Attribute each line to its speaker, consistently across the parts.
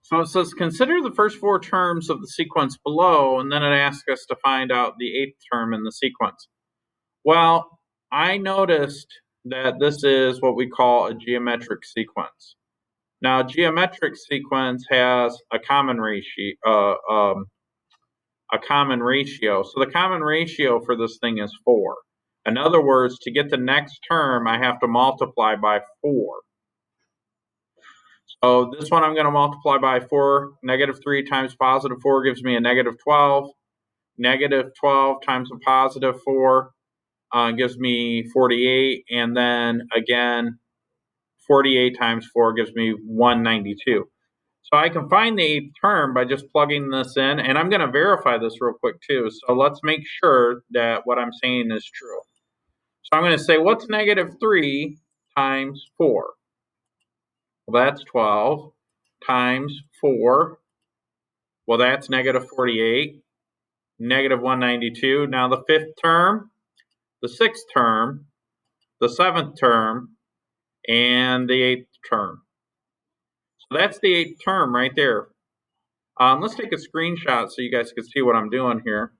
Speaker 1: So it says consider the first four terms of the sequence below, and then it asks us to find out the eighth term in the sequence. Well, I noticed that this is what we call a geometric sequence. Now, a geometric sequence has a common ratio. So the common ratio for this thing is 4. In other words, to get the next term, I have to multiply by 4. So this one I'm going to multiply by 4. Negative 3 times positive 4 gives me a negative 12. Negative 12 times a positive 4 gives me 48. And then again, 48 times 4 gives me 192. So I can find the eighth term by just plugging this in, and I'm going to verify this real quick too. So let's make sure that what I'm saying is true. So I'm going to say, what's negative 3 times 4? Well, that's 12 times 4. Well, that's negative 48, negative 192. Now the fifth term, the sixth term, the seventh term, and the eighth term. So that's the eighth term right there. Let's take a screenshot so you guys can see what I'm doing here.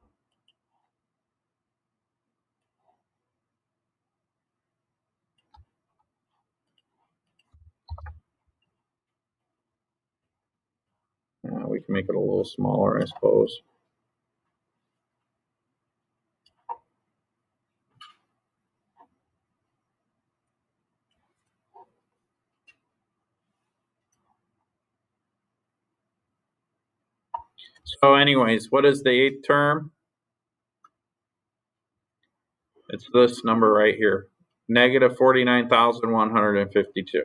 Speaker 1: We can make it a little smaller, I suppose. So anyways, what is the eighth term? It's this number right here, negative 49,152.